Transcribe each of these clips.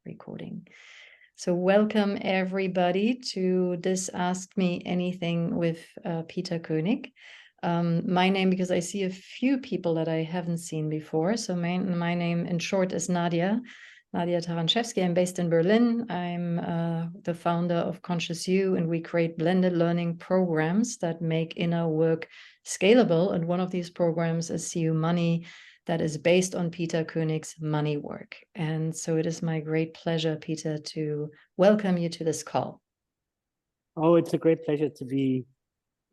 recording. So welcome everybody to this Ask Me Anything with Peter Koenig. My name, because I see a few people that I haven't seen before. So my name in short is Nadjeschda Taranczewski. I'm based in Berlin. I'm the founder of ConsciousU, and we create blended learning programs that make inner work scalable. And one of these programs is CU Money, that is based on Peter Koenig's money work. And so it is my great pleasure, Peter, to welcome you to this call. Oh, it's a great pleasure to be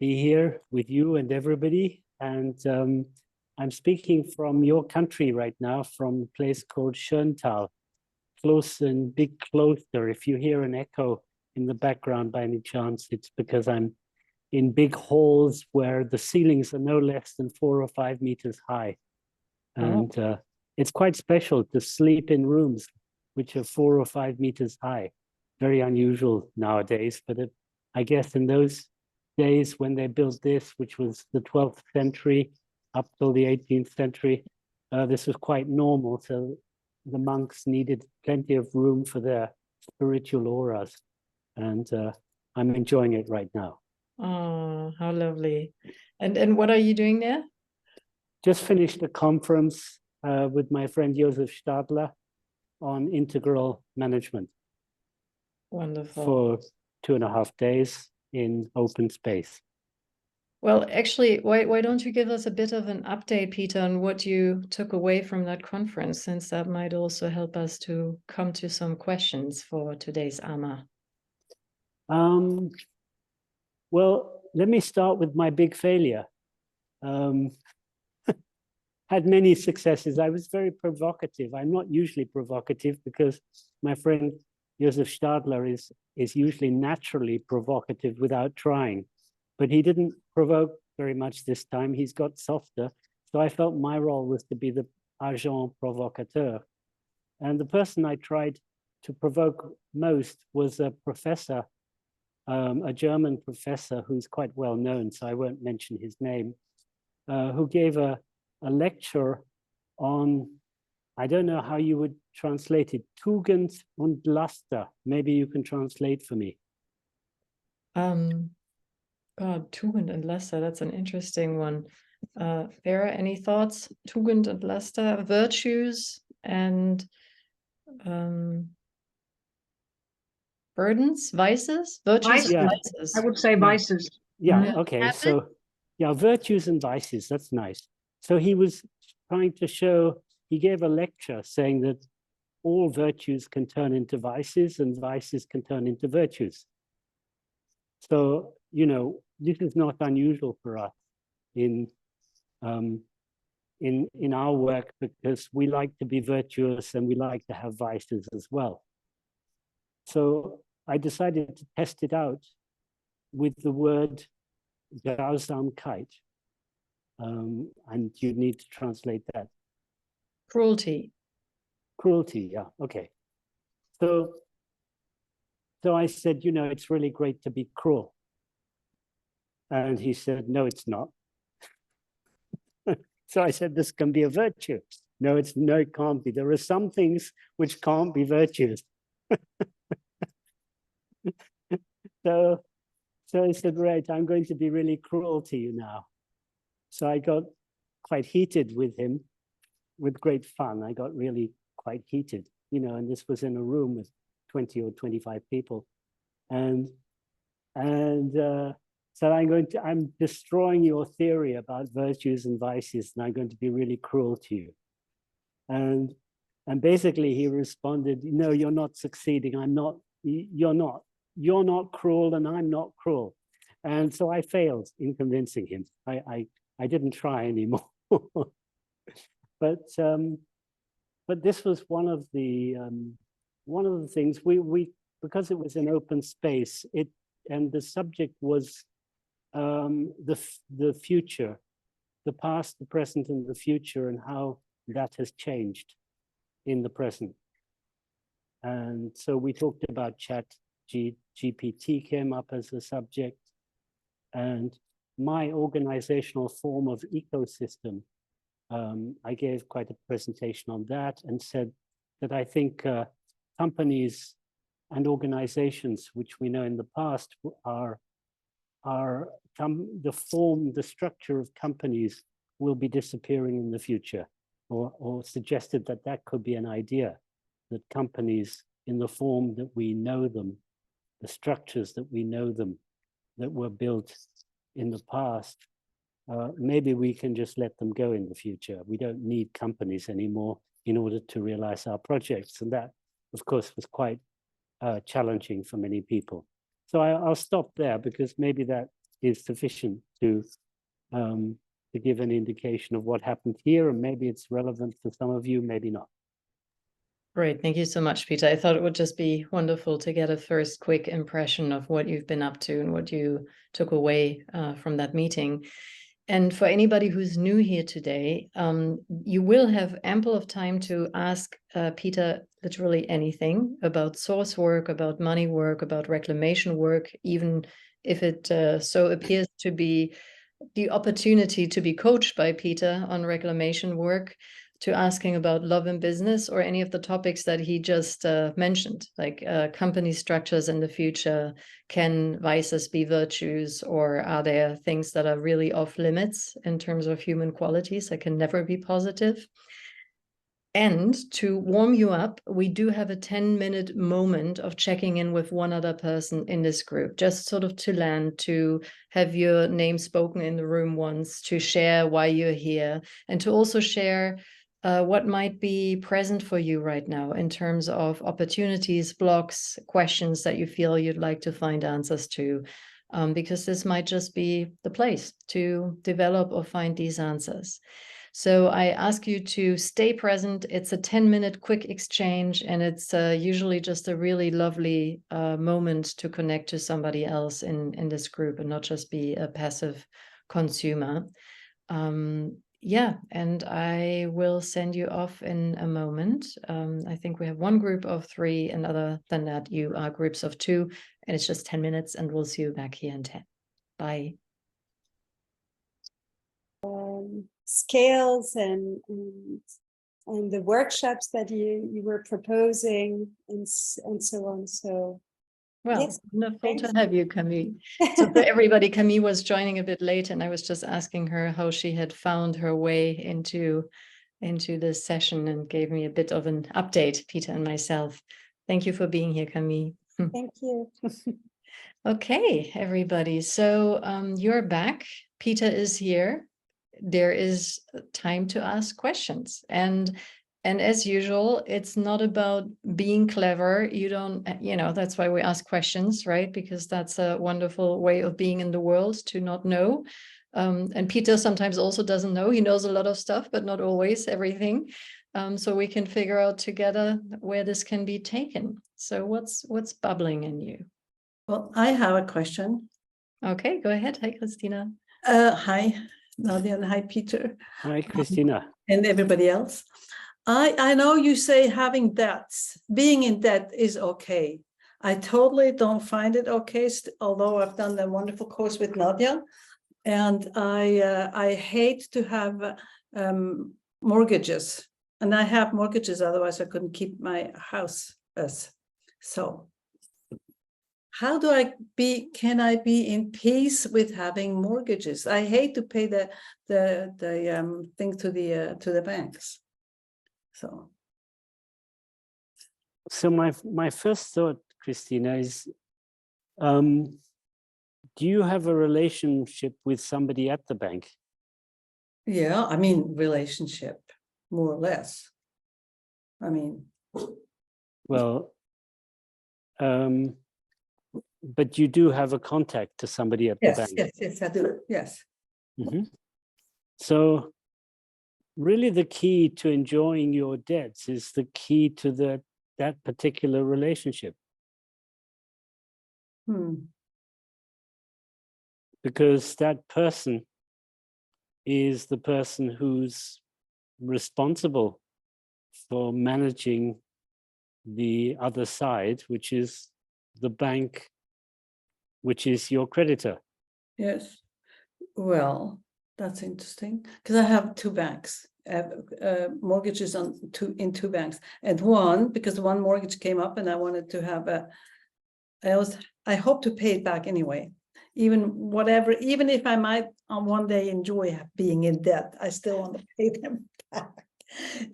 here with you and everybody. And I'm speaking from your country right now, from a place called Schöntal, close and big cloister. If you hear an echo in the background by any chance, it's because I'm in big halls where the ceilings are no less than 4 or 5 meters high. And it's quite special to sleep in rooms which are 4 or 5 meters high. Very unusual nowadays, but I guess in those days when they built this, which was the 12th century up till the 18th century, this was quite normal. So the monks needed plenty of room for their spiritual auras. And I'm enjoying it right now. Oh, how lovely. And what are you doing there? Just finished a conference with my friend Josef Stadler on integral management. Wonderful. For 2.5 days in open space. Well, actually, why don't you give us a bit of an update, Peter, on what you took away from that conference, since that might also help us to come to some questions for today's AMA. Well, let me start with my big failure. Had many successes. I was very provocative. I'm not usually provocative because my friend Josef Stadler is usually naturally provocative without trying, but he didn't provoke very much this time. He's got softer. So I felt my role was to be the agent provocateur. And the person I tried to provoke most was a professor, a German professor who's quite well known, so I won't mention his name, who gave a lecture on, I don't know how you would translate it, Tugend und Laster. Maybe you can translate for me. God, Tugend and Laster, that's an interesting one. Vera, any thoughts? Tugend and Laster, virtues and burdens, vices? Virtues and vices. I would say vices. Yeah, okay, so yeah, virtues and vices, that's nice. So he was trying to show, he gave a lecture saying that all virtues can turn into vices and vices can turn into virtues. So, you know, this is not unusual for us in our work, because we like to be virtuous and we like to have vices as well. So I decided to test it out with the word Grausamkeit. And you need to translate that. Cruelty. Cruelty, yeah, okay. So I said, you know, it's really great to be cruel. And he said, no, it's not. So I said, this can be a virtue. No, it can't be. There are some things which can't be virtues. So I said, right, I'm going to be really cruel to you now. So I got quite heated with him, with great fun. I got really quite heated, you know, and this was in a room with 20 or 25 people. And so I'm destroying your theory about virtues and vices, and I'm going to be really cruel to you. And basically he responded, no, you're not succeeding. You're not cruel and I'm not cruel. And so I failed in convincing him. I didn't try anymore. But this was one of the things we because it was an open space, and the subject was the future, the past, the present, and the future, and how that has changed in the present. And so we talked about GPT came up as a subject, and my organizational form of ecosystem. I gave quite a presentation on that and said that I think companies and organizations, which we know in the past the structure of companies will be disappearing in the future, or suggested that that could be an idea, that companies in the form that we know them, the structures that we know them, that were built in the past, maybe we can just let them go in the future. We don't need companies anymore in order to realize our projects. And that, of course, was quite challenging for many people. So I'll stop there, because maybe that is sufficient to give an indication of what happened here, and maybe it's relevant for some of you, maybe not. Great. Thank you so much, Peter. I thought it would just be wonderful to get a first quick impression of what you've been up to and what you took away from that meeting. And for anybody who's new here today, you will have ample of time to ask Peter literally anything about source work, about money work, about reclamation work, even if it so appears to be the opportunity to be coached by Peter on reclamation work, to asking about love and business, or any of the topics that he just mentioned, like company structures in the future. Can vices be virtues, or are there things that are really off limits in terms of human qualities that can never be positive? And to warm you up, we do have a 10-minute moment of checking in with one other person in this group, just sort of to land, to have your name spoken in the room once, to share why you're here, and to also share what might be present for you right now in terms of opportunities, blocks, questions that you feel you'd like to find answers to, because this might just be the place to develop or find these answers. So I ask you to stay present. It's a 10-minute quick exchange, and it's usually just a really lovely moment to connect to somebody else in this group and not just be a passive consumer. Yeah, and I will send you off in a moment. I think we have one group of 3, and other than that, you are groups of 2, and it's just 10 minutes, and we'll see you back here in 10. Bye. Scales and the workshops that you were proposing and so on. So well, yes, wonderful to have you, Camille. So for everybody, Camille was joining a bit late, and I was just asking her how she had found her way into this session, and gave me a bit of an update, Peter and myself. Thank you for being here, Camille. Thank you. Okay, everybody. So you're back. Peter is here. There is time to ask questions. And as usual, it's not about being clever. You don't, that's why we ask questions, right? Because that's a wonderful way of being in the world, to not know. And Peter sometimes also doesn't know. He knows a lot of stuff, but not always everything. So we can figure out together where this can be taken. So what's bubbling in you? Well, I have a question. Okay, go ahead. Hi, Christina. Hi, Nadia, and hi, Peter. Hi, Christina. And everybody else. I know you say having debts, being in debt is okay. I totally don't find it okay, although I've done a wonderful course with Nadia. And I hate to have mortgages. And I have mortgages, otherwise I couldn't keep my house. So how can I be in peace with having mortgages? I hate to pay the thing to the banks. So my first thought, Christina, is do you have a relationship with somebody at the bank? Yeah, I mean, relationship, more or less. I mean, well, but you do have a contact to somebody at the bank. Yes, I do. Yes. Mm-hmm. So really the key to enjoying your debts is the key to that particular relationship. Because that person is the person who's responsible for managing the other side, which is the bank, which is your creditor. Yes. Well, that's interesting, because I have 2 banks, mortgages in two banks, and one because one mortgage came up, and I wanted to have I hope to pay it back anyway, even if I might on one day enjoy being in debt, I still want to pay them back.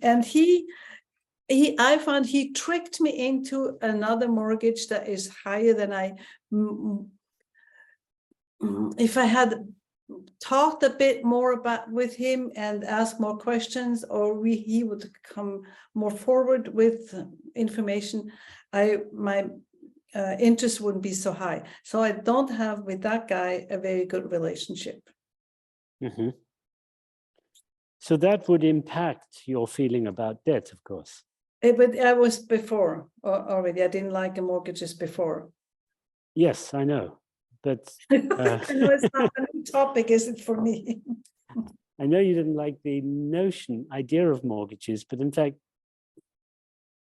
And I found he tricked me into another mortgage that is higher than if I had talked a bit more with him and asked more questions, or he would come more forward with information, my interest wouldn't be so high. So I don't have with that guy a very good relationship. Mm-hmm. So that would impact your feeling about debt, of course. But I was before already. I didn't like the mortgages before. Yes, I know. But I know it's not a new topic, is it, for me? I know you didn't like the idea of mortgages, but in fact,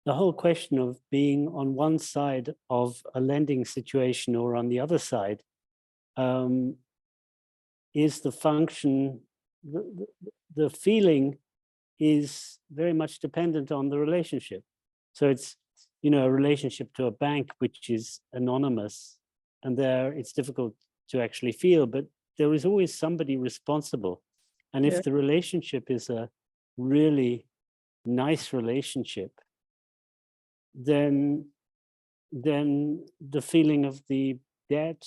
the whole question of being on one side of a lending situation or on the other side is the function, the feeling is very much dependent on the relationship. So it's, a relationship to a bank, which is anonymous, and there it's difficult to actually feel, but there is always somebody responsible. And if the relationship is a really nice relationship, then the feeling of the debt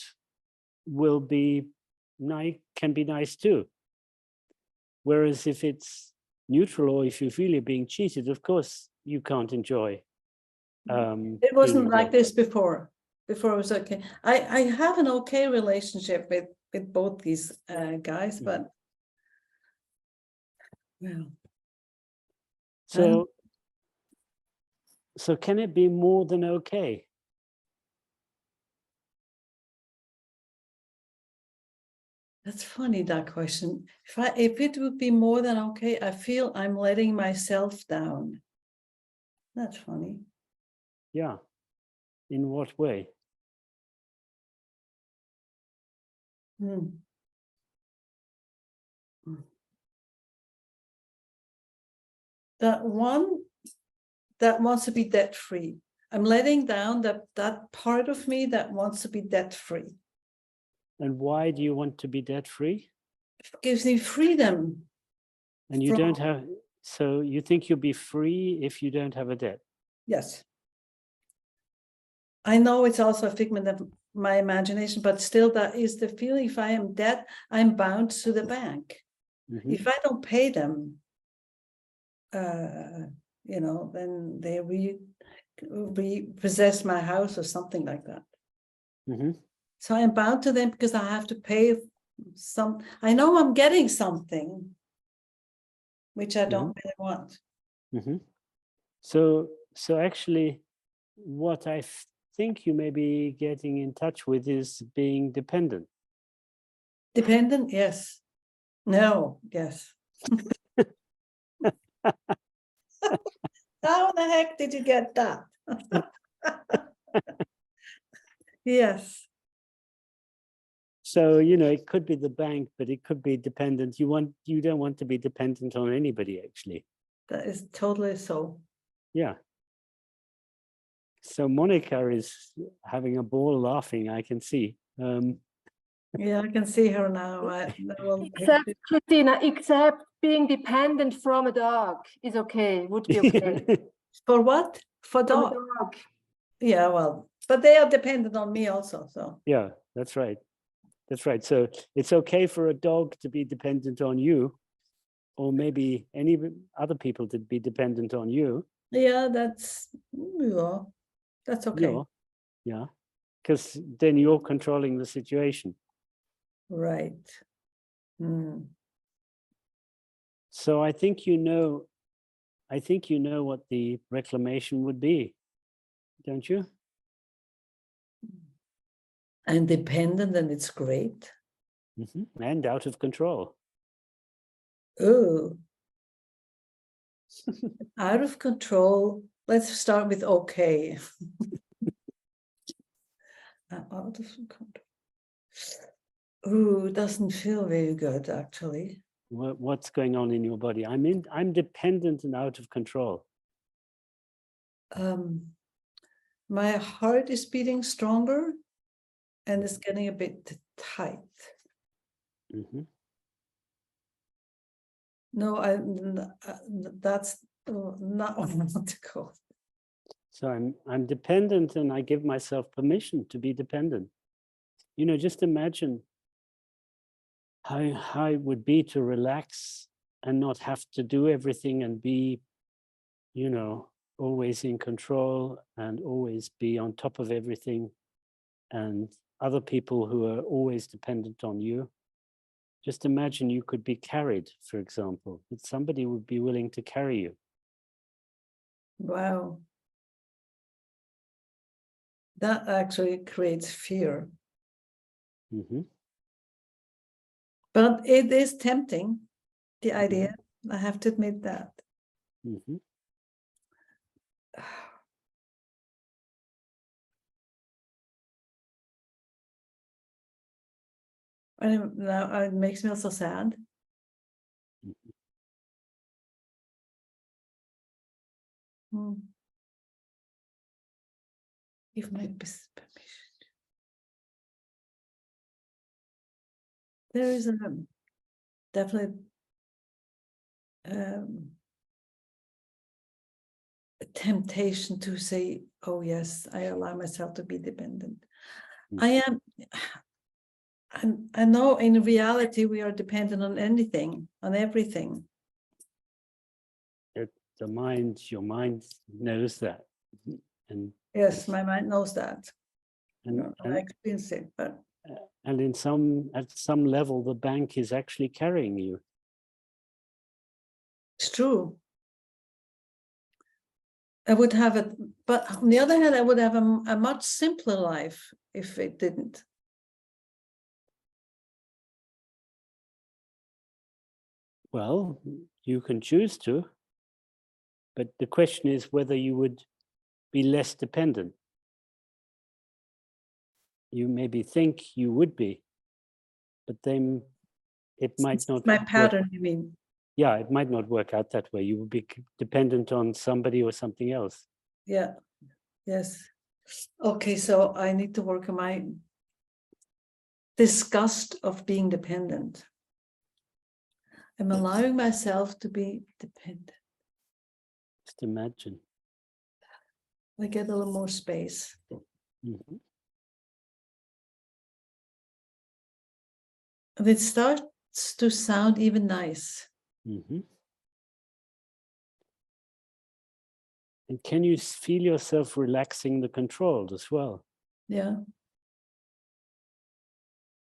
will be nice, can be nice too. Whereas if it's neutral, or if you feel you're being cheated, of course you can't enjoy. It wasn't like this before. Before it was okay. I have an okay relationship with both these guys, but well. So can it be more than okay? That's funny, that question. If it would be more than okay, I feel I'm letting myself down. That's funny. Yeah. In what way? That one that wants to be debt-free. I'm letting down that part of me that wants to be debt-free. And why do you want to be debt-free? It gives me freedom. And you don't have, so you think you'll be free if you don't have a debt? Yes. I know it's also a figment of my imagination, but still that is the feeling. If I am debt, I'm bound to the bank. Mm-hmm. If I don't pay them, then they repossess my house or something like that. Mm-hmm. So I'm bound to them because I have to pay some. I know I'm getting something, which I don't really want. Mm-hmm. So actually, what I think you may be getting in touch with is being dependent. Dependent, yes. No, yes. How the heck did you get that? Yes. So, it could be the bank, but it could be dependent. You don't want to be dependent on anybody, actually. That is totally so. Yeah. So Monica is having a ball laughing, I can see. Yeah, I can see her now. Except, Christina, except being dependent from a dog is okay, would be okay. For what? For dog? Yeah, well, but they are dependent on me also, so. Yeah, that's right. That's right. So it's okay for a dog to be dependent on you, or maybe any other people to be dependent on you. Yeah, that's okay. Yeah, because then you're controlling the situation. Right. Mm. So I think you know what the reclamation would be, don't you? I'm dependent, and it's great. Mm-hmm. And out of control. Oh. Out of control. Let's start with okay. Out of control. Ooh, doesn't feel very good, actually. What's going on in your body? I'm dependent and out of control. My heart is beating stronger and it's getting a bit tight. Mm-hmm. No, that's not what I want to go. So I'm dependent, and I give myself permission to be dependent. You know, just imagine how it would be to relax and not have to do everything and be, you know, always in control and always be on top of everything, and other people who are always dependent on you. Just imagine you could be carried, for example, that somebody would be willing to carry you. Wow. That actually creates fear. Mm-hmm. But it is tempting, the idea. I have to admit that. Mm-hmm. And now it makes me also sad. Give my permission. There is definitely a temptation to say, oh yes, I allow myself to be dependent. Mm-hmm. I know in reality we are dependent on anything, on everything. Your mind knows that. And Yes, my mind knows that. and I experience it, but and at some level, the bank is actually carrying you. it's true. I would have it, but on the other hand, I would have a much simpler life if it didn't. Well, you can choose to, but the question is whether you would be less dependent. You maybe think you would be, but then it might not. My pattern, you mean? Yeah, it might not work out that way. You would be dependent on somebody or something else. Yeah. Yes. Okay, so I need to work on my disgust of being dependent. I'm allowing myself to be dependent. Just imagine. I get a little more space. Mm-hmm. And it starts to sound even nice. Mm-hmm. And can you feel yourself relaxing the control as well? Yeah.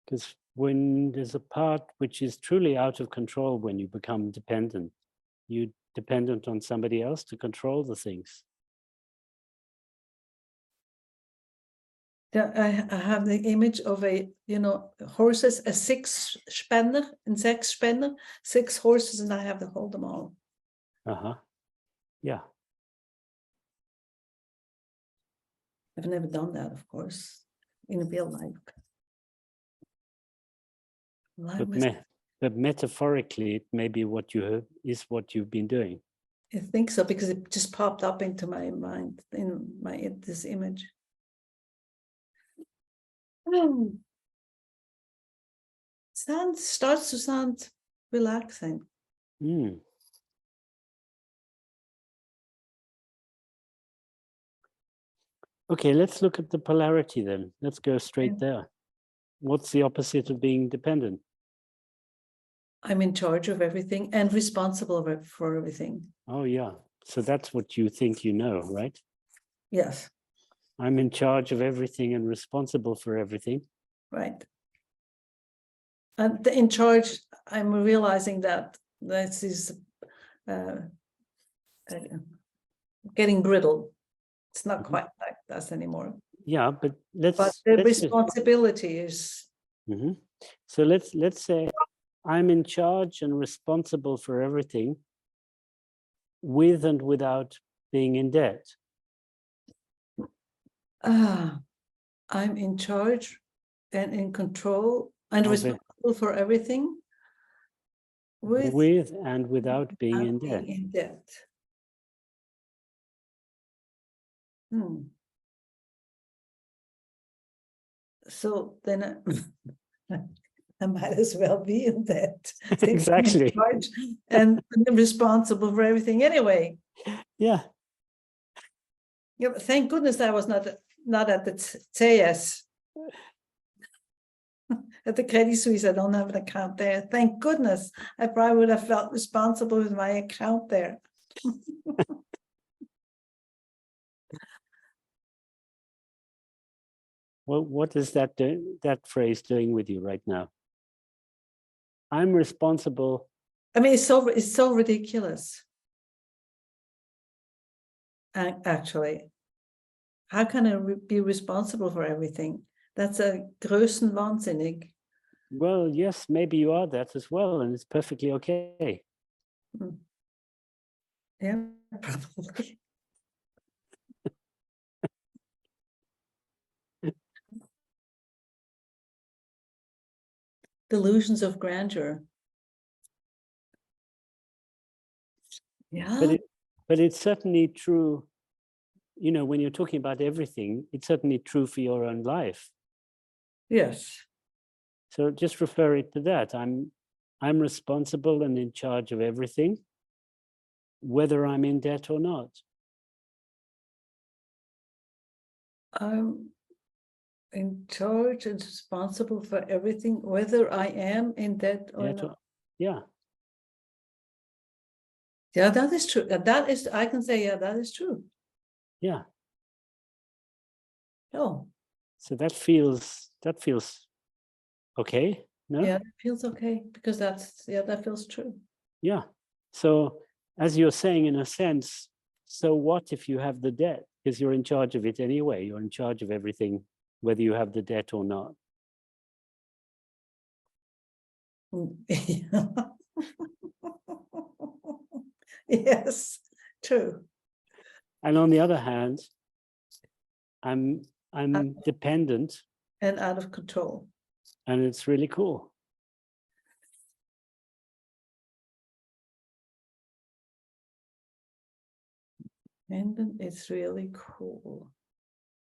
Because when there's a part which is truly out of control, when you become dependent, you're dependent on somebody else to control the things. Yeah, I have the image of horses, a six horses, and I have to hold them all. Uh-huh. Yeah. I've never done that, of course, in real life. But metaphorically, it may be what you've been doing. I think so, because it just popped up into my mind this image. Starts to sound relaxing. Mm. Okay, let's look at the polarity then. Let's go straight there. What's the opposite of being dependent? I'm in charge of everything and responsible for everything. Oh, yeah. So that's what you think you know, right? Yes. I'm in charge of everything and responsible for everything. Right. And in charge, I'm realizing that this is getting brittle. It's not quite like that anymore. Yeah, but the responsibility is. Mm-hmm. So let's say I'm in charge and responsible for everything, with and without being in debt. I'm in charge and in control and responsible for everything with and without being in being debt. in debt. So then I might as well be in debt. Exactly. And responsible for everything anyway. Yeah. Yeah, but thank goodness I was not at the CS. At the Credit Suisse, I don't have an account there. Thank goodness. I probably would have felt responsible with my account there. Well, what is that phrase doing with you right now? I'm responsible. I mean, it's so ridiculous. Actually, how can I be responsible for everything? That's a größenwahnsinnig. Well, yes, maybe you are that as well, and it's perfectly okay. Yeah, probably. Delusions of grandeur. Yeah. But it's certainly true, you know, when you're talking about everything, it's certainly true for your own life. Yes. So just refer it to that. I'm responsible and in charge of everything, whether I'm in debt or not. I'm in charge and responsible for everything, whether I am in debt or not. Yeah. Yeah, that is true. That is, I can say, yeah, that is true. Yeah. Oh. So that feels okay. No? Yeah, it feels okay because that feels true. Yeah. So as you're saying, in a sense, so what if you have the debt? Because you're in charge of it anyway. You're in charge of everything, whether you have the debt or not. Yes, true. And on the other hand, I'm dependent. And out of control. And it's really cool. And it's really cool.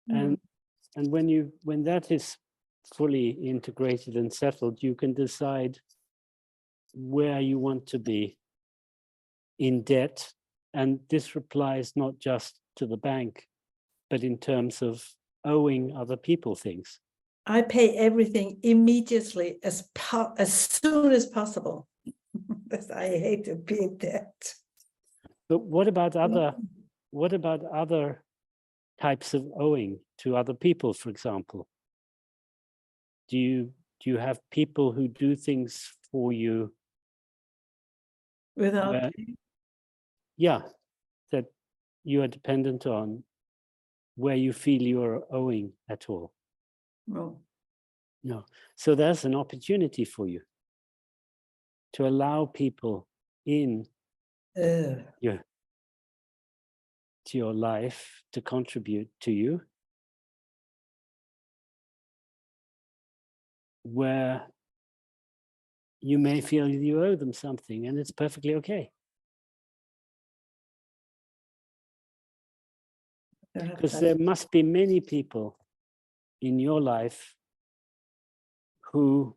And when that is fully integrated and settled, you can decide where you want to be in debt. And this applies not just to the bank, but in terms of owing other people things. I pay everything immediately as soon as possible. Because I hate to be in debt. But what about other types of owing to other people, for example? Do you have people who do things for you Without that you are dependent on, where you feel you are owing at all? No. So there's an opportunity for you to allow people in to your life to contribute to you, where you may feel you owe them something, and it's perfectly okay. Because there must be many people in your life who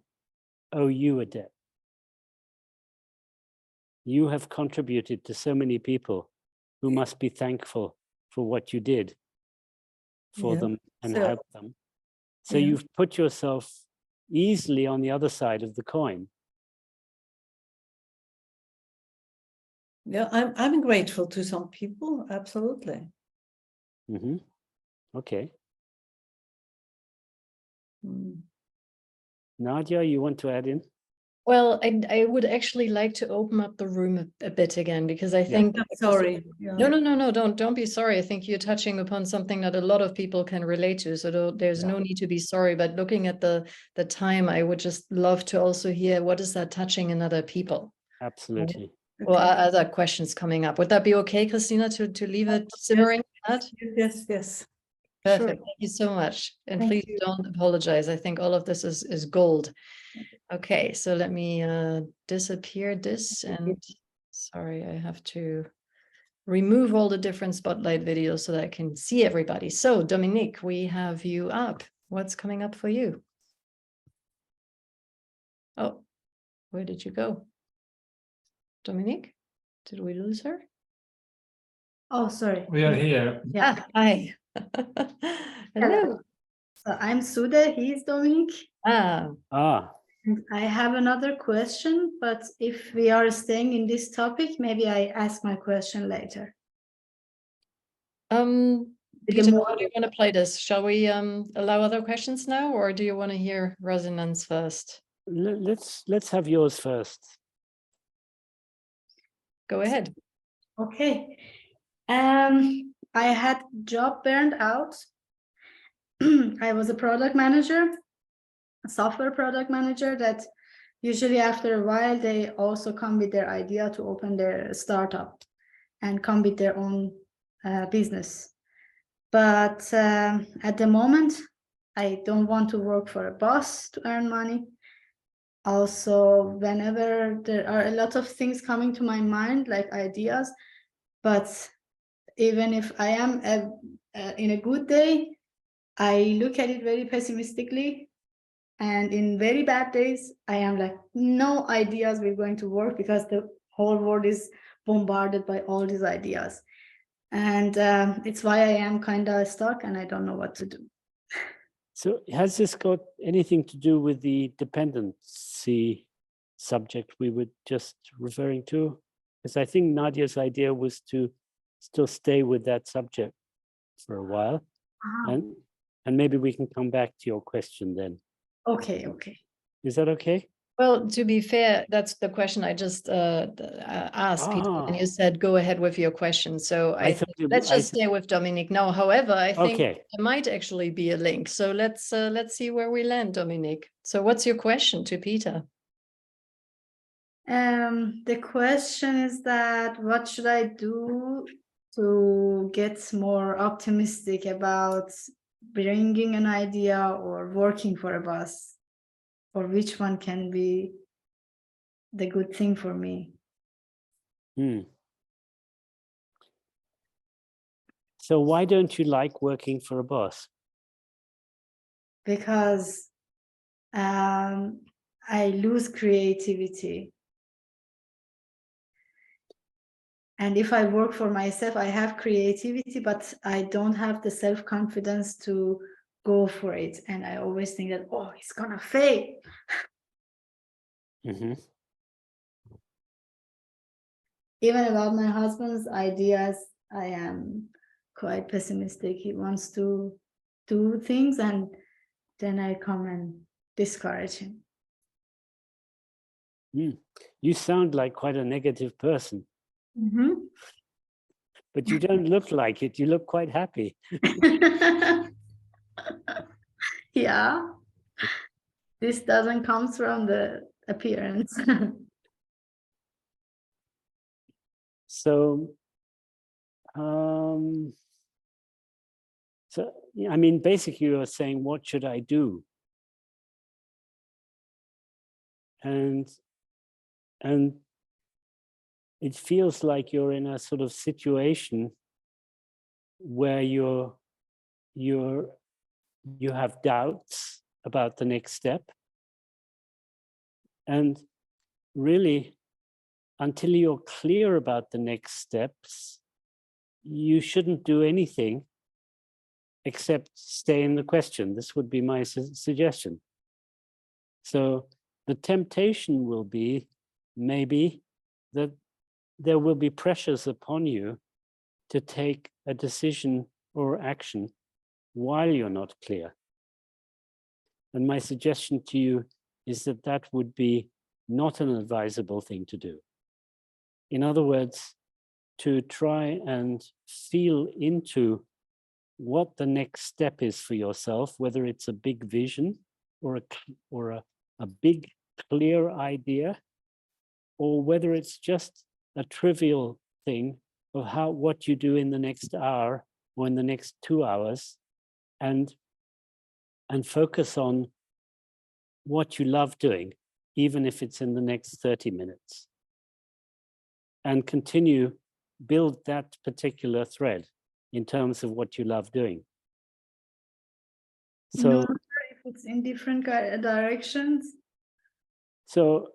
owe you a debt. You have contributed to so many people who must be thankful for what you did for them and help them. So you've put yourself easily on the other side of the coin. Yeah, I'm grateful to some people, absolutely. Mm-hmm. Okay. Nadia, you want to add in? Well, I would actually like to open up the room a bit again, because I think sorry. No, don't be sorry. I think you're touching upon something that a lot of people can relate to. So there's no need to be sorry. But looking at the time, I would just love to also hear, what is that touching in other people? Absolutely. Or are other questions coming up? Would that be okay, Christina, to leave it simmering? Yes. Perfect. Sure. Thank you so much. And Thank please you. don't apologize. I think all of this is gold. Okay, so let me disappear this, and sorry, I have to remove all the different spotlight videos so that I can see everybody. So Dominique, we have you up. What's coming up for you? Oh, where did you go? Dominique, did we lose her? Oh, sorry. We are here. Yeah. Ah, hi. Hello. So I'm Sude, he's Dominic. Ah, And I have another question, but if we are staying in this topic, maybe I ask my question later. With the Peter, more- how do you want to play this? Shall we allow other questions now, or do you want to hear resonance first? Let's have yours first. Go ahead. Okay. I had job burned out. I was a product manager, a software product manager that usually after a while, they also come with their idea to open their startup and come with their own business. But at the moment, I don't want to work for a boss to earn money. Also, whenever there are a lot of things coming to my mind, like ideas, but even if I am in a good day, I look at it very pessimistically. And in very bad days, I am like, no ideas we're going to work because the whole world is bombarded by all these ideas. And it's why I am kind of stuck and I don't know what to do. So has this got anything to do with the dependency subject we were just referring to? Because I think Nadia's idea was to still stay with that subject for a while. And maybe we can come back to your question then. Okay. Is that okay? Well, to be fair, that's the question I just asked, Peter, and you said go ahead with your question. So let's just stay with Dominique now. However, I think there might actually be a link. So let's see where we land, Dominique. So what's your question to Peter? The question is that what should I do to get more optimistic about bringing an idea or working for a boss? Or which one can be the good thing for me? So why don't you like working for a boss? Because I lose creativity. And if I work for myself, I have creativity, but I don't have the self-confidence to go for it. And I always think that, oh, it's gonna fail. Even about my husband's ideas, I am quite pessimistic. He wants to do things and then I come and discourage him. You sound like quite a negative person. But you don't look like it. You look quite happy. Yeah. This doesn't come from the appearance. So, I mean, basically you're saying, what should I do? And it feels like you're in a sort of situation where you have doubts about the next step. And really, until you're clear about the next steps, you shouldn't do anything except stay in the question. This would be my suggestion. So the temptation will be maybe that there will be pressures upon you to take a decision or action while you're not clear. And my suggestion to you is that that would be not an advisable thing to do. In other words, to try and feel into what the next step is for yourself, whether it's a big vision or a big clear idea, or whether it's just a trivial thing of what you do in the next hour or in the next 2 hours and focus on what you love doing, even if it's in the next 30 minutes. And continue, build that particular thread in terms of what you love doing. So, No matter if it's in different directions. so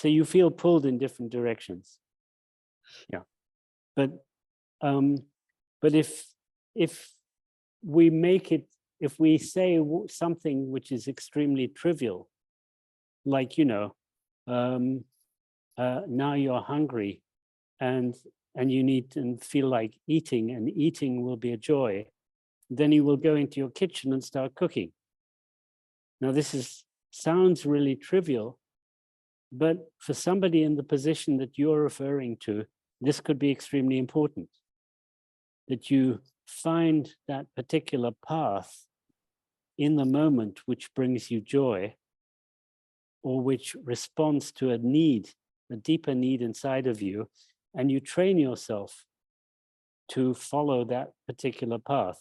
you feel pulled in different directions. Yeah. But if we make it, if we say something which is extremely trivial, like, you know, now you're hungry and you need and feel like eating, and eating will be a joy, then you will go into your kitchen and start cooking. Now this sounds really trivial, but for somebody in the position that you're referring to, this could be extremely important, that you find that particular path in the moment which brings you joy, or which responds to a need, a deeper need inside of you, and you train yourself to follow that particular path.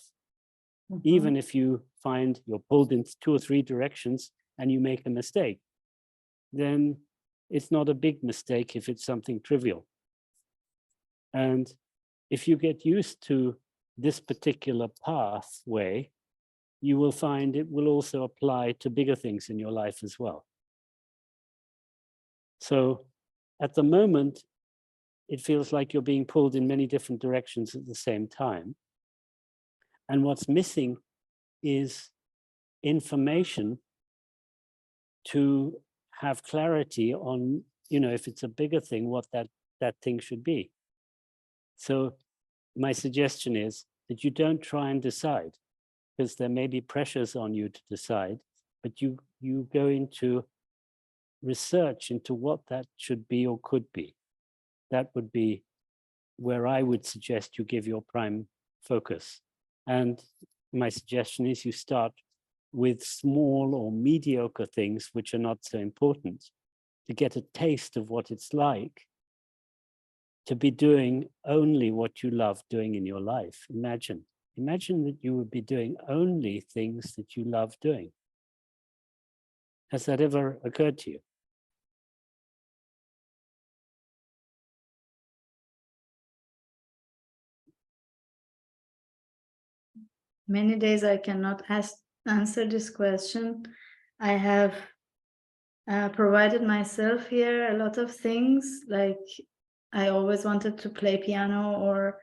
Even if you find you're pulled in 2 or 3 directions and you make a mistake, then it's not a big mistake if it's something trivial. And if you get used to this particular pathway, you will find it will also apply to bigger things in your life as well. So at the moment, it feels like you're being pulled in many different directions at the same time. And what's missing is information to have clarity on, you know, if it's a bigger thing, what that thing should be. So my suggestion is that you don't try and decide, because there may be pressures on you to decide, but you go into research into what that should be or could be. That would be where I would suggest you give your prime focus. And my suggestion is you start with small or mediocre things which are not so important, to get a taste of what it's like to be doing only what you love doing in your life. Imagine that you would be doing only things that you love doing. Has that ever occurred to you? Many days I cannot answer this question. I have provided myself here a lot of things, like I always wanted to play piano or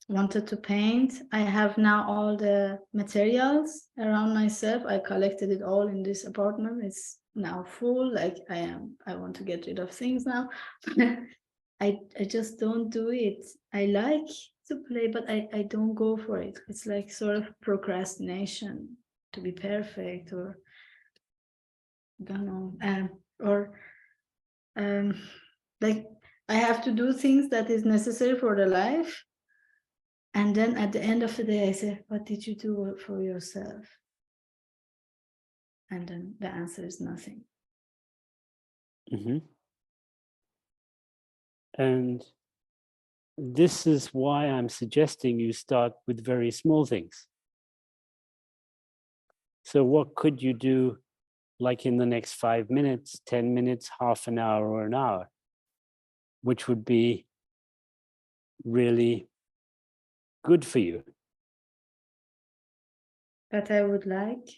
wanted to paint. I have now all the materials around myself. I collected it all in this apartment. It's now full. Like I want to get rid of things now. I just don't do it. I like to play, but I don't go for it. It's like sort of procrastination to be perfect, or I don't know, like I have to do things that is necessary for the life, and then at the end of the day I say, what did you do for yourself? And then the answer is nothing. Mm-hmm. And this is why I'm suggesting you start with very small things. So what could you do, like in the next 5 minutes, 10 minutes, half an hour, or an hour, which would be really good for you? That I would like.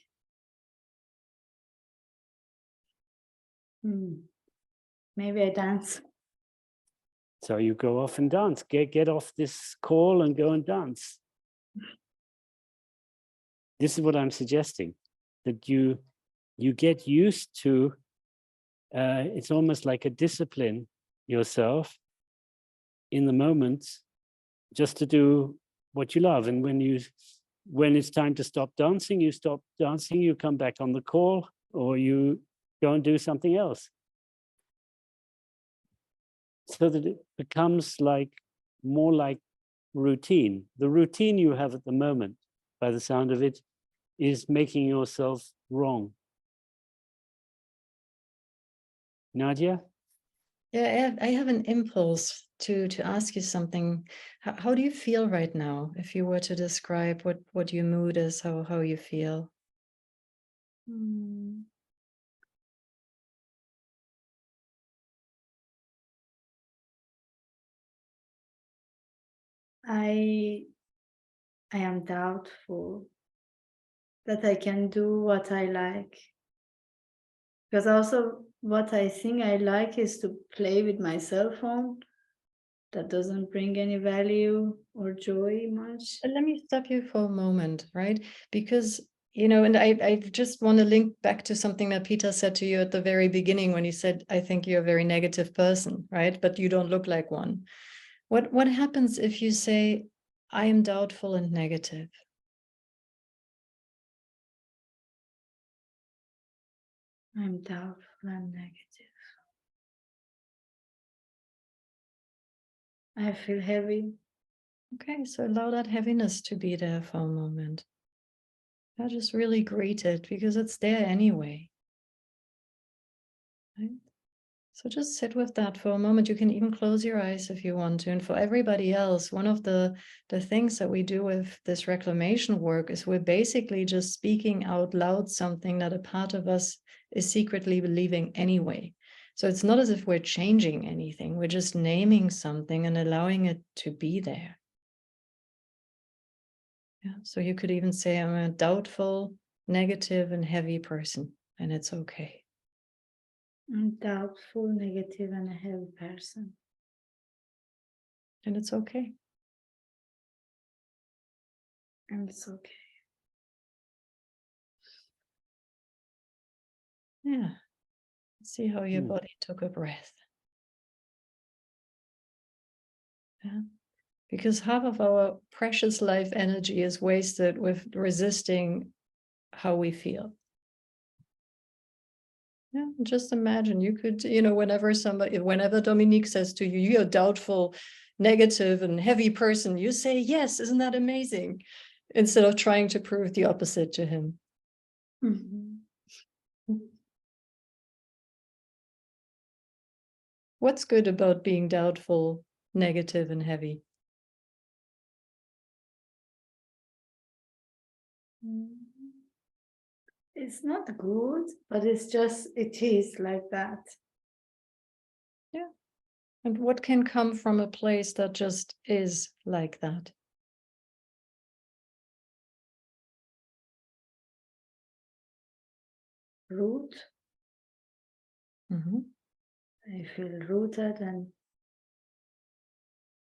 Maybe I dance. So you go off and dance. Get off this call and go and dance. This is what I'm suggesting, that you get used to, it's almost like a discipline yourself in the moment just to do what you love. And when it's time to stop dancing, you stop dancing, you come back on the call, or you go and do something else. So that it becomes more like routine. The routine you have at the moment, by the sound of it, is making yourself wrong. Nadia? Yeah, I have an impulse to ask you something. How do you feel right now? If you were to describe what your mood is, how you feel. Hmm. I am doubtful that I can do what I like. Because also what I think I like is to play with my cell phone. That doesn't bring any value or joy much. Let me stop you for a moment, right? Because, you know, and I just want to link back to something that Peter said to you at the very beginning when he said, I think you're a very negative person, right? But you don't look like one. What happens if you say, I am doubtful and negative? I'm doubtful and negative. I feel heavy. Okay, so allow that heaviness to be there for a moment. I just really greet it because it's there anyway. Right? So just sit with that for a moment. You can even close your eyes if you want to. And for everybody else, one of the things that we do with this reclamation work is we're basically just speaking out loud something that a part of us is secretly believing anyway. So it's not as if we're changing anything. We're just naming something and allowing it to be there. Yeah. So you could even say, I'm a doubtful, negative, and heavy person, and it's okay. I'm doubtful, negative, and a heavy person. And it's okay. And it's okay. Yeah. See how your body took a breath. Yeah. Because half of our precious life energy is wasted with resisting how we feel. Yeah, just imagine you could, you know, whenever Dominique says to you, you're a doubtful, negative, and heavy person, you say, yes, isn't that amazing? Instead of trying to prove the opposite to him. Mm-hmm. What's good about being doubtful, negative, and heavy? It's not good, but it is like that. Yeah. And what can come from a place that just is like that? Root. Mm-hmm. I feel rooted and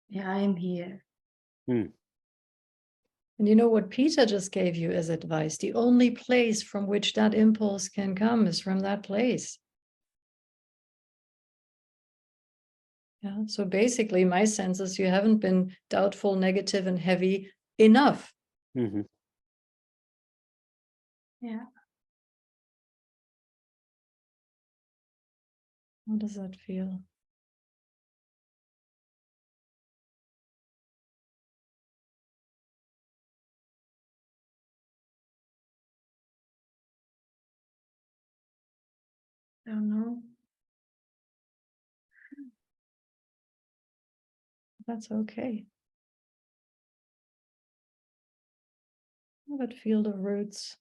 yeah, I am here. Mm. And you know what Peter just gave you as advice? The only place from which that impulse can come is from that place. Yeah. So basically, my sense is you haven't been doubtful, negative, and heavy enough. Mm-hmm. Yeah. How does that feel? Don't know. That's okay. But feel the roots.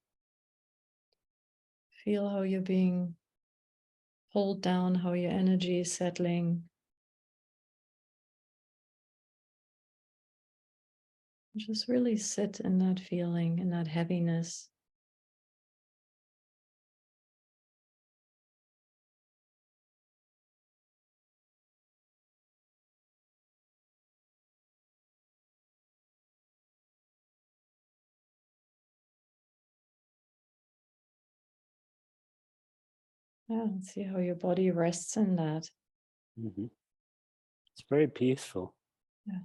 Feel how you're being pulled down, how your energy is settling. Just really sit in that feeling, in that heaviness. Yeah, and see how your body rests in that. Mm-hmm. It's very peaceful. Yeah.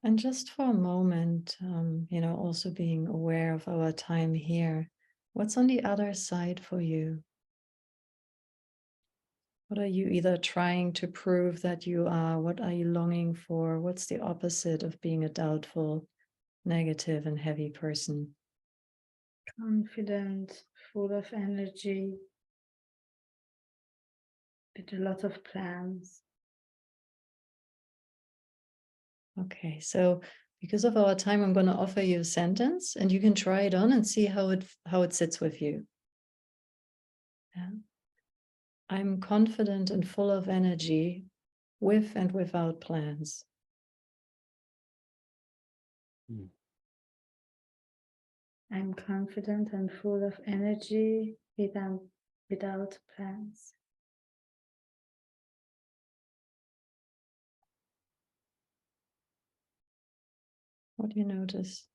And just for a moment, you know, also being aware of our time here. What's on the other side for you? What are you either trying to prove that you are? What are you longing for? What's the opposite of being a doubtful, negative, and heavy person? Confident, full of energy, with a lot of plans. Okay, so because of our time, I'm going to offer you a sentence, and you can try it on and see how it sits with you. Yeah. I'm confident and full of energy, with and without plans. I'm confident and full of energy without plans. What do you notice?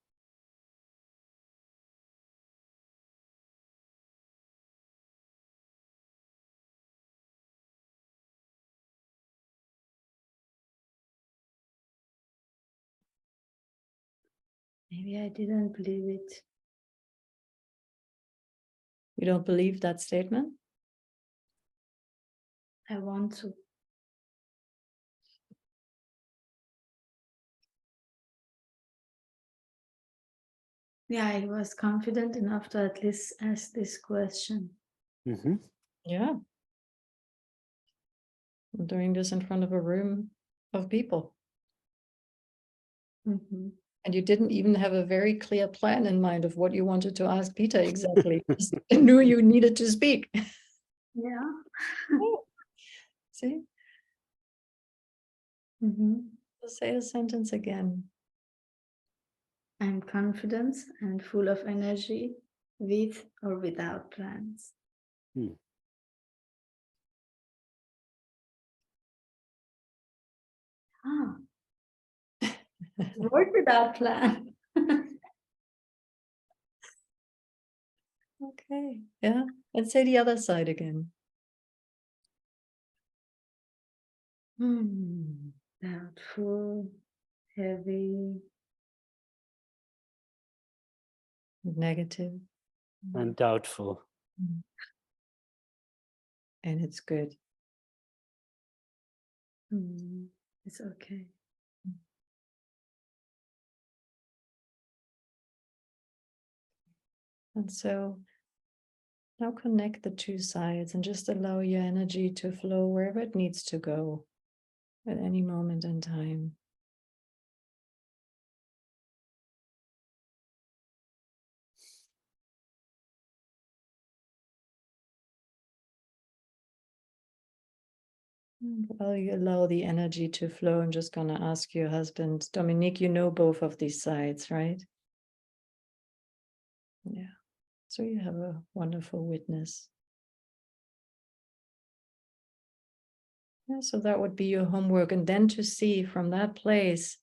Maybe I didn't believe it. You don't believe that statement? I want to. Yeah, I was confident enough to at least ask this question. Mm-hmm. Yeah. I'm doing this in front of a room of people. Mm-hmm. And you didn't even have a very clear plan in mind of what you wanted to ask Peter exactly. Just knew you needed to speak. Yeah. See? Mm-hmm. Just say the sentence again. I'm confident and full of energy, with or without plans. Ah. Work without plan. Okay, yeah. And say the other side again. Doubtful, heavy, Negative. And doubtful. And it's good. It's okay. And so now connect the two sides and just allow your energy to flow wherever it needs to go at any moment in time. While you allow the energy to flow, I'm just going to ask your husband, Dominique, you know both of these sides, right? Yeah. So you have a wonderful witness. Yeah, so that would be your homework. And then to see from that place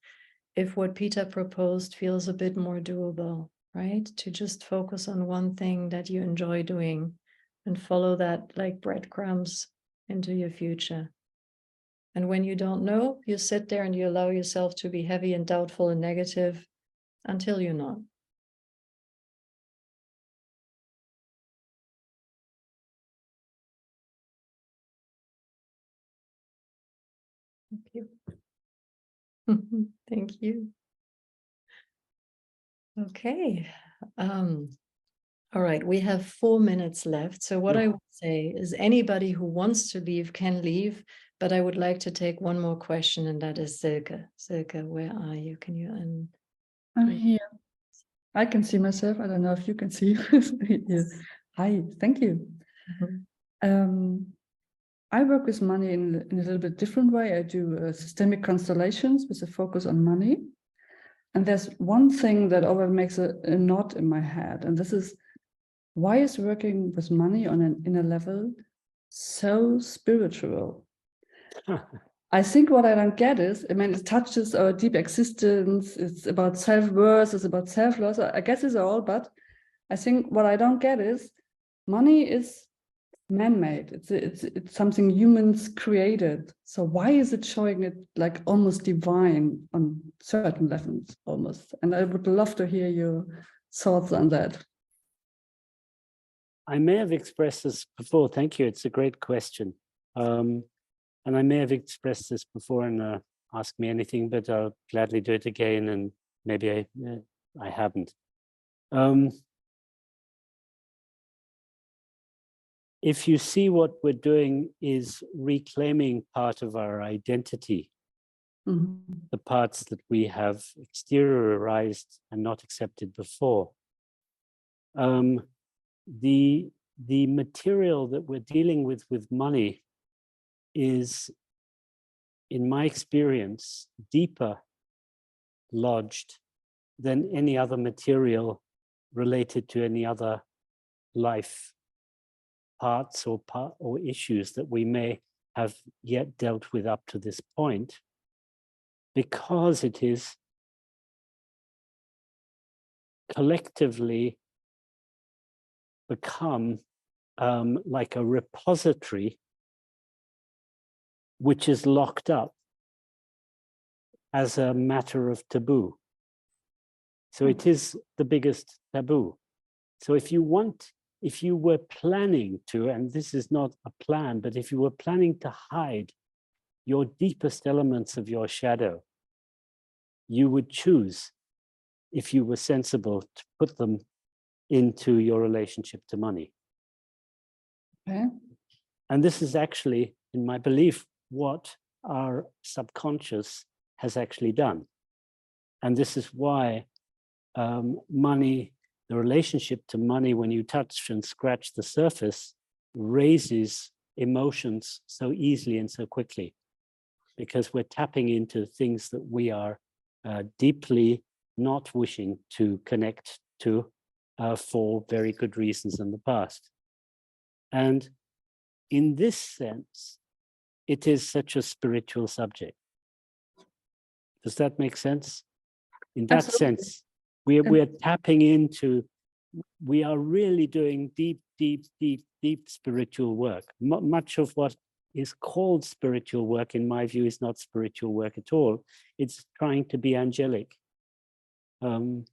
if what Peter proposed feels a bit more doable, right? To just focus on one thing that you enjoy doing and follow that like breadcrumbs into your future. And when you don't know, you sit there and you allow yourself to be heavy and doubtful and negative until you're not. Thank you. Thank you. Okay. All right, we have 4 minutes left. So what I would say is anybody who wants to leave can leave, but I would like to take one more question, and that is Silke. Silke, where are you? Can you I'm here. I can see myself. I don't know if you can see. Yeah. Hi, thank you. I work with money in a little bit different way. I do systemic constellations with a focus on money. And there's one thing that always makes a knot in my head. And this is, why is working with money on an inner level so spiritual? I think what I don't get is, I mean, it touches our deep existence. It's about self-worth, it's about self-loss. I guess it's all, but I think what I don't get is money is man-made. It's something humans created. So why is it showing it like almost divine on certain levels almost? And I would love to hear your thoughts on that. I may have expressed this before. Thank you. It's a great question. And I may have expressed this before in Ask Me Anything, but I'll gladly do it again, and maybe I haven't. If you see what we're doing is reclaiming part of our identity, the parts that we have exteriorized and not accepted before. The material that we're dealing with money is, in my experience, deeper lodged than any other material related to any other life parts or issues that we may have yet dealt with up to this point, because it is collectively become like a repository which is locked up as a matter of taboo. So it is the biggest taboo. So if you were planning to, and this is not a plan, but if you were planning to hide your deepest elements of your shadow, you would choose, if you were sensible, to put them into your relationship to money. Okay. And this is actually, in my belief, what our subconscious has actually done. And this is why money, the relationship to money, when you touch and scratch the surface, raises emotions so easily and so quickly, because we're tapping into things that we are deeply not wishing to connect to for very good reasons in the past. And in this sense, it is such a spiritual subject. Does that make sense? In that Absolutely. sense, we're tapping into, we are really doing deep spiritual work. Much of what is called spiritual work, in my view, is not spiritual work at all. It's trying to be angelic. And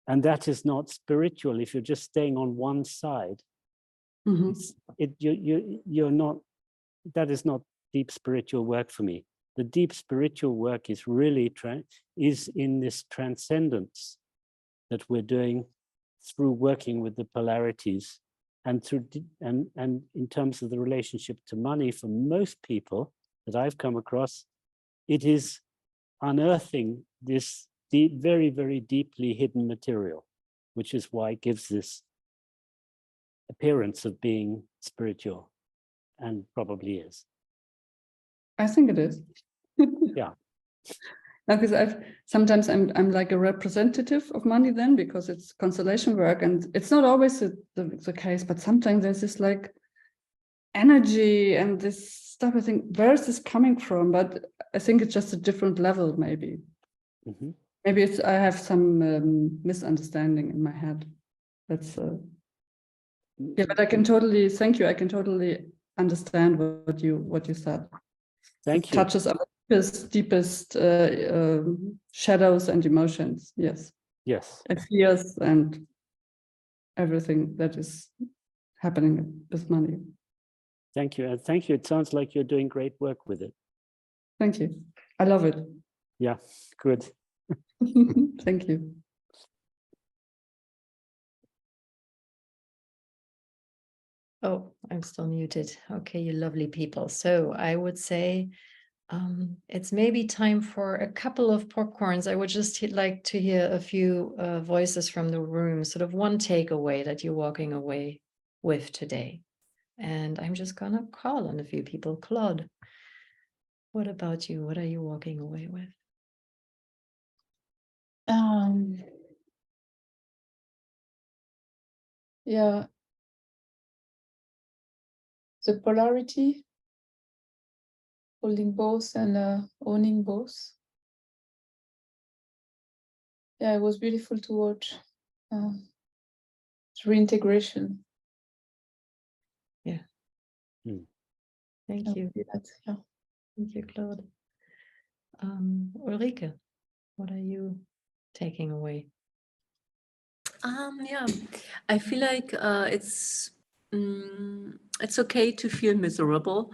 that is not spiritual if you're just staying on one side. You're not, that is not deep spiritual work for me. The deep spiritual work is really is in this transcendence that we're doing through working with the polarities, and through and in terms of the relationship to money. For most people that I've come across, it is unearthing this deep, very deeply hidden material, which is why it gives this appearance of being spiritual, and probably is. I think it is. Yeah. Because sometimes I'm like a representative of money then, because it's constellation work, and it's not always the case, but sometimes there's this like energy and this stuff. I think, where is this coming from? But I think it's just a different level, maybe. Maybe I have some misunderstanding in my head. That's yeah, but I can totally, thank you. I can totally understand what you said. Thank you. Touches our deepest shadows and emotions. Yes. Yes. And fears and everything that is happening with money. Thank you. And thank you. It sounds like you're doing great work with it. Thank you. I love it. Yeah, good. Thank you. Oh, I'm still muted. Okay, you lovely people. So I would say it's maybe time for a couple of popcorns. I would just like to hear a few voices from the room, sort of one takeaway that you're walking away with today. And I'm just gonna call on a few people. Claude, what about you? What are you walking away with? Yeah, the polarity, holding both and owning both. Yeah, it was beautiful to watch the reintegration. Yeah. Thank you. Yeah. Thank you, Claude. Ulrike, what are you taking away? Yeah, I feel like it's it's okay to feel miserable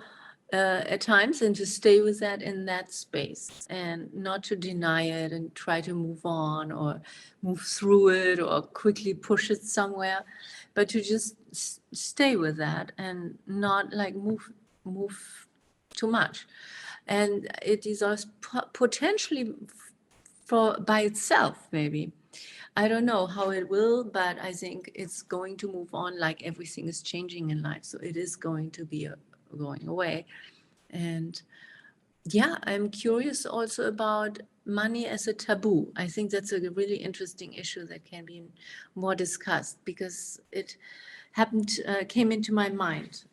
at times and to stay with that in that space and not to deny it and try to move on or move through it or quickly push it somewhere, but to just stay with that and not like move too much. And it is also potentially by itself, maybe. I don't know how it will, but I think it's going to move on, like everything is changing in life. So it is going to be going away. And yeah, I'm curious also about money as a taboo. I think that's a really interesting issue that can be more discussed, because it came into my mind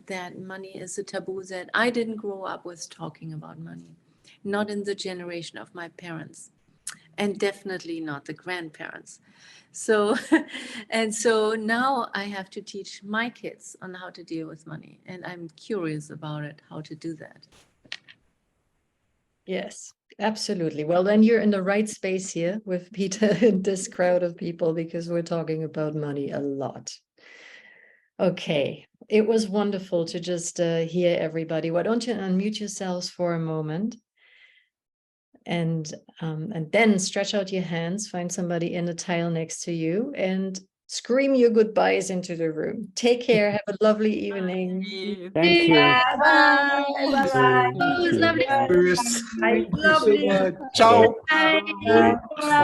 that money is a taboo, that I didn't grow up with talking about money, not in the generation of my parents, and definitely not the grandparents. So, and so now I have to teach my kids on how to deal with money, and I'm curious about it, how to do that. Yes, absolutely. Well, then you're in the right space here with Peter and this crowd of people, because we're talking about money a lot. Okay, it was wonderful to just hear everybody. Why don't you unmute yourselves for a moment? And then stretch out your hands, find somebody in the tile next to you, and scream your goodbyes into the room. Take care. Have a lovely evening. Thank you. Bye. Bye. It was lovely. Thank you so Lovely. much. Ciao. Bye. Bye.